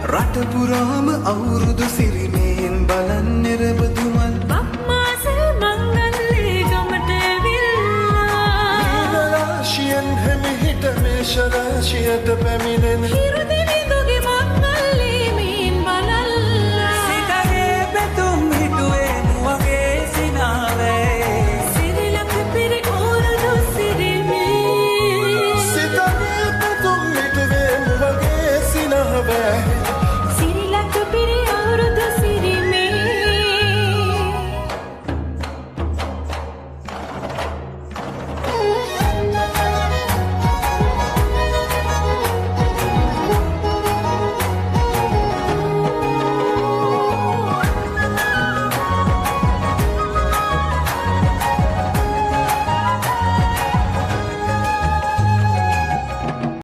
රට පුරාම අවුරුදු සිරිමයෙන් බලන්නේ රබදුමල් බක්මාසේ මංගල්ලේ ගමට ඇවිල්ලා රාශියෙන් හැමිහිට මේෂ රාශියට පැමිණෙන හිරුදින